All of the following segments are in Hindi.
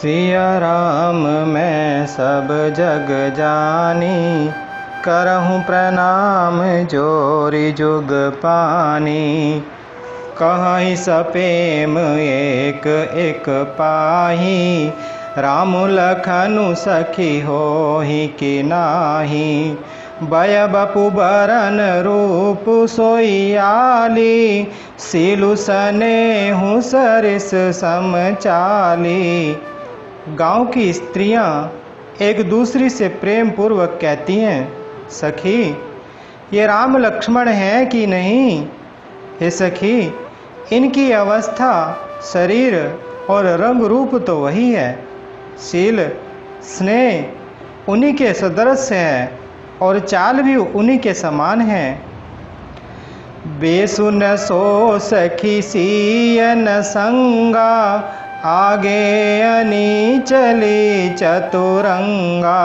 सिया राम मैं सब जग जानी, करहूँ प्रणाम जोरि जुग पानी। कहहि सपेम एक एक पाही, राम लखनु सखी होहि कि नाही। बय बपु बरन रूप सोइयाली, सिलु सनेहु सरिस समचाली। गांव की स्त्रियां एक दूसरी से प्रेम पूर्वक कहती हैं, सखी ये राम लक्ष्मण हैं कि नहीं। हे सखी, इनकी अवस्था, शरीर और रंग रूप तो वही है। शील स्नेह उन्हीं के सदृश है और चाल भी उन्हीं के समान है। बेसुन सो सखी सियन संगा, आगे अनी चली चतुरंगा।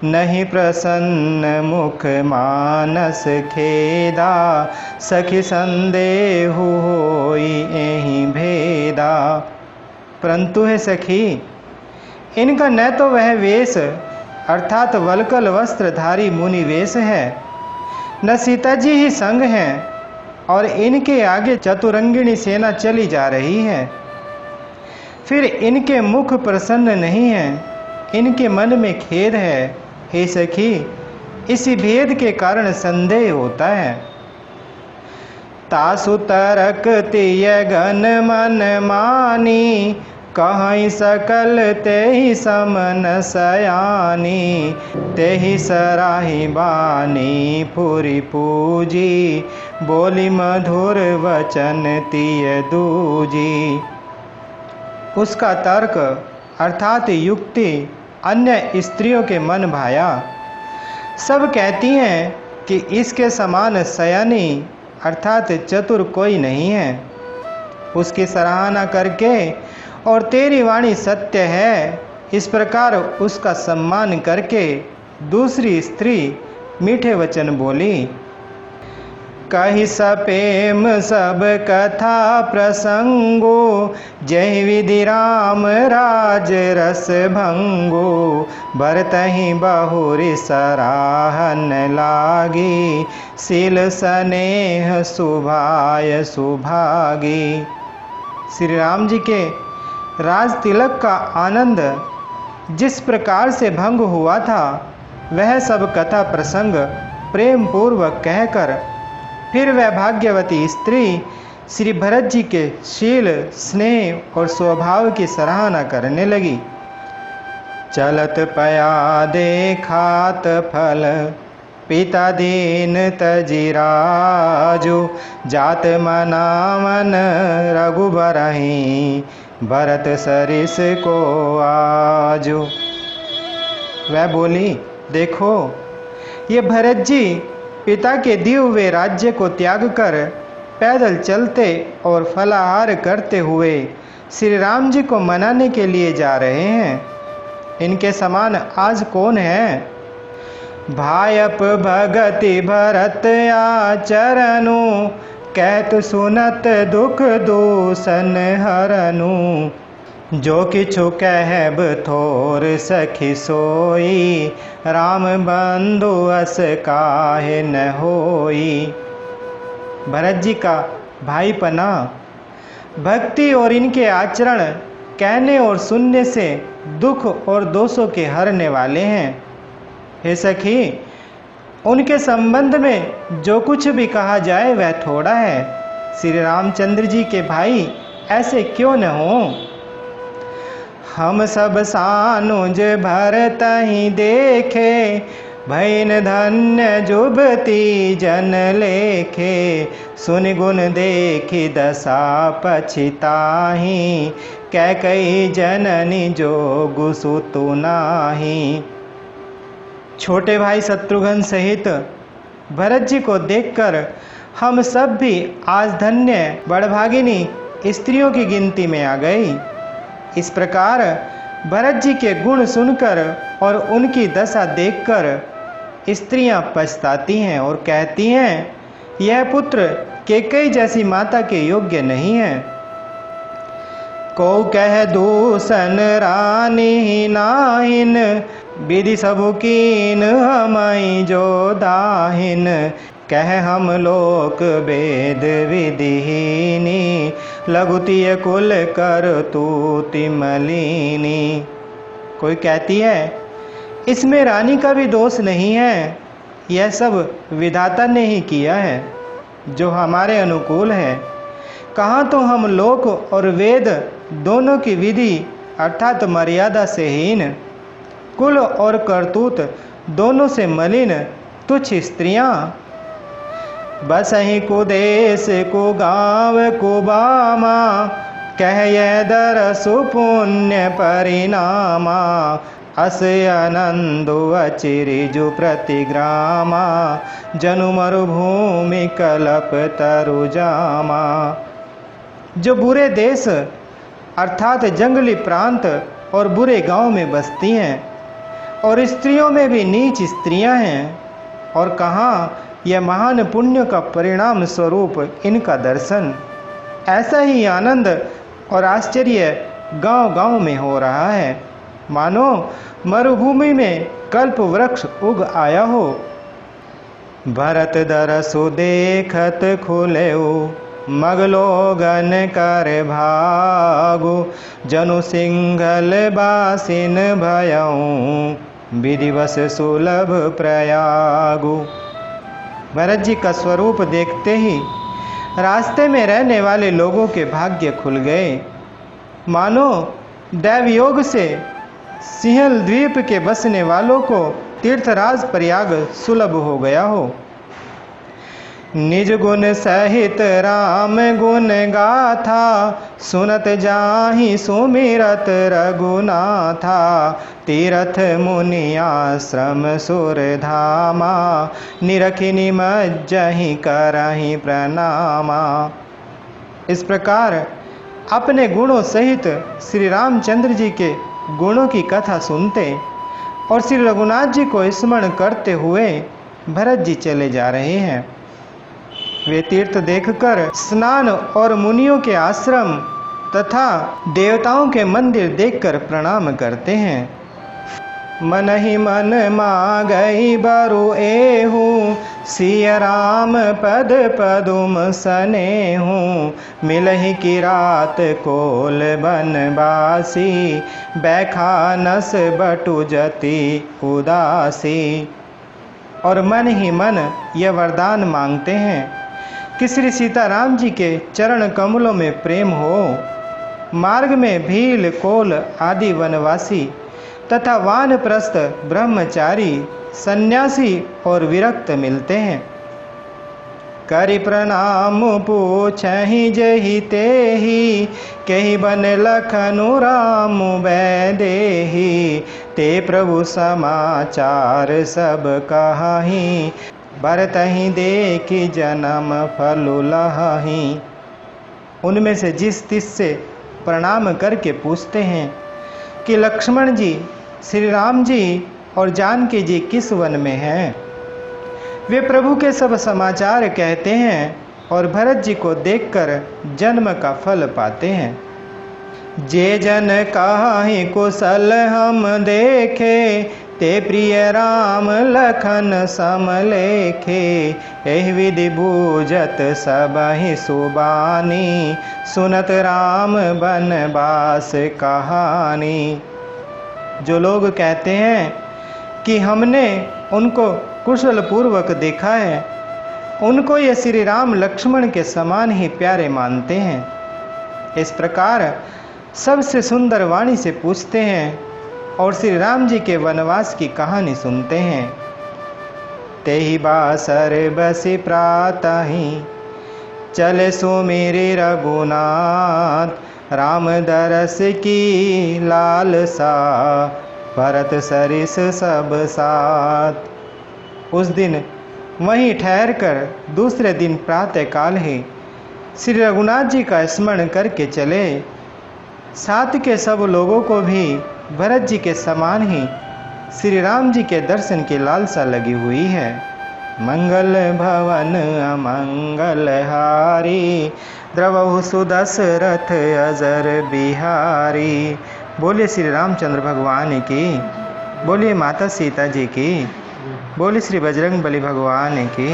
नहीं प्रसन्न मुख मानस खेदा, सखी संदेहु होई एहि भेदा। परंतु है सखी, इनका न तो वह वेश अर्थात वलकल वस्त्रधारी मुनि वेश है, न सीता जी ही संग हैं, और इनके आगे चतुरंगिणी सेना चली जा रही है। फिर इनके मुख प्रसन्न नहीं है, इनके मन में खेद है। हे सखी, इसी भेद के कारण संदेह होता है। तासु तरक तिय गन मन मानी, कहई सकल तेहि समन सयानी। तेहि सराही बानी पुरि पूजी, बोली मधुर वचन तिय दूजी। उसका तर्क अर्थात युक्ति अन्य स्त्रियों के मन भाया। सब कहती हैं कि इसके समान सयानी अर्थात चतुर कोई नहीं है। उसकी सराहना करके और तेरी वाणी सत्य है, इस प्रकार उसका सम्मान करके दूसरी स्त्री मीठे वचन बोली। कहि सपेम सब कथा प्रसंगो, जय विधि राम राज रस भंगो। भरतहि बहुरि सराहन लागी, शील सनेह सुभाय सुभागी। श्री राम जी के राज तिलक का आनंद जिस प्रकार से भंग हुआ था, वह सब कथा प्रसंग प्रेम पूर्वक कहकर फिर वह भाग्यवती स्त्री श्री भरत जी के शील स्नेह और स्वभाव की सराहना करने लगी। चलत पया देखात फल, पिता दीन तजिराजु। जात मना मन रघुबरहि, भरत सरिस को आजु। वह बोली, देखो ये भरत जी पिता के दिए हुए राज्य को त्याग कर पैदल चलते और फलाहार करते हुए श्री राम जी को मनाने के लिए जा रहे हैं। इनके समान आज कौन है। भायप भगति भरत आचरनु, कहत सुनत दुख दूसन हरनु। जो किछु कहब थोर सखी सोई, राम बंधु अस काहे न होई। भरत जी का भाईपना, भक्ति और इनके आचरण कहने और सुनने से दुख और दोषों के हरने वाले हैं। हे सखी, उनके संबंध में जो कुछ भी कहा जाए वह थोड़ा है। श्री रामचंद्र जी के भाई ऐसे क्यों न हों। हम सब सानुज भरत ही देखे, भैन धन्य जुबती जन लेखे। सुन गुण देखी दशा पछिताही, कैकई जननी जोगु सुतु नाही। छोटे भाई शत्रुघ्न सहित भरत जी को देखकर हम सब भी आज धन्य बड़भागिनी स्त्रियों की गिनती में आ गई। इस प्रकार भरत जी के गुण सुनकर और उनकी दशा देखकर स्त्रियां पछताती हैं और कहती हैं, यह पुत्र कैकेयी जैसी माता के योग्य नहीं है। को कह दूसन रानी नाहिन, विधि सबु कीन हमई जो दाहिन। कह हम लोक वेद विधिहीनी, लघुतिय कुल कर तूति मलिनी। कोई कहती है इसमें रानी का भी दोष नहीं है, यह सब विधाता ने ही किया है जो हमारे अनुकूल है। कहाँ तो हम लोक और वेद दोनों की विधि अर्थात मर्यादा से हीन, कुल और करतूत दोनों से मलिन तुच्छ स्त्रियां। बस ही कुदेश को गाँव को बामा, कह यह दर सुपुण्य परिणामा। अस आनंदो अचिरिजु प्रतिग्रामा, जनु मरुभूमि कलप तरुजामा। जो बुरे देश अर्थात जंगली प्रांत और बुरे गांव में बसती हैं और स्त्रियों में भी नीच स्त्रियां हैं, और कहाँ यह महान पुण्य का परिणाम स्वरूप इनका दर्शन। ऐसा ही आनंद और आश्चर्य गांव-गांव में हो रहा है, मानो मरुभूमि में कल्प वृक्ष उग आया हो। भरत दरसु देखत खुलेऊ, मगलोगन कर भागु। जनु सिंघल बासिन भयऊ, विधिवश सुलभ प्रयागु। भरत जी का स्वरूप देखते ही रास्ते में रहने वाले लोगों के भाग्य खुल गए, मानो दैवयोग से सिंहल द्वीप के बसने वालों को तीर्थराज प्रयाग सुलभ हो गया हो। निज गुण सहित राम गुण गाथा, सुनत जाहि सुमिरत रघुनाथा। तीरथ मुनि आश्रम सुर धामा, निरखि निमज्जहि करहि प्रणामा। इस प्रकार अपने गुणों सहित श्री रामचंद्र जी के गुणों की कथा सुनते और श्री रघुनाथ जी को स्मरण करते हुए भरत जी चले जा रहे हैं। वे तीर्थ देखकर स्नान और मुनियों के आश्रम तथा देवताओं के मंदिर देखकर प्रणाम करते हैं। मन ही मन मागई बरु एहू, सिय राम पद पदुम सनेहू। मिलहि की रात कोल बनवासी, बैखानस बटु जति उदासी। और मन ही मन यह वरदान मांगते हैं कि श्री सीताराम जी के चरण कमलों में प्रेम हो। मार्ग में भील कोल आदि वनवासी तथा वानप्रस्थ ब्रह्मचारी सन्यासी और विरक्त मिलते हैं। करि प्रणाम पूछहि जहि तेहि, कहि बन लखनु राम वैदेही। ते प्रभु समाचार सब कहाहि, बरतहि देखि जन्म फलु लहहि। उनमें से जिस तिस से प्रणाम करके पूछते हैं कि लक्ष्मण जी, श्री राम जी और जानकी जी किस वन में हैं। वे प्रभु के सब समाचार कहते हैं और भरत जी को देखकर जन्म का फल पाते हैं। जे जन काहि कुशल हम देखे, ते प्रिय राम लखन सम लेखे। एहि विधि बूझत सबहि सुबानी, सुनत राम बनवास कहानी। जो लोग कहते हैं कि हमने उनको कुशल पूर्वक देखा है, उनको ये श्री राम लक्ष्मण के समान ही प्यारे मानते हैं। इस प्रकार सबसे सुंदर वाणी से पूछते हैं और श्री राम जी के वनवास की कहानी सुनते हैं। तेहि बासर बसि प्रातहि, चले सुमिरि रघुनाथ। राम दरस की लालसा, भरत सरिस सब साथ। उस दिन वहीं ठहरकर दूसरे दिन प्रातःकाल ही श्री रघुनाथ जी का स्मरण करके चले। साथ के सब लोगों को भी भरत जी के समान ही श्री राम जी के दर्शन की लालसा लगी हुई है। मंगल भवन अमंगल हारी, द्रवहु सुदशरथ अजर बिहारी। बोले श्री रामचंद्र भगवान की, बोलिए माता सीता जी की, बोले श्री बजरंग बली भगवान की।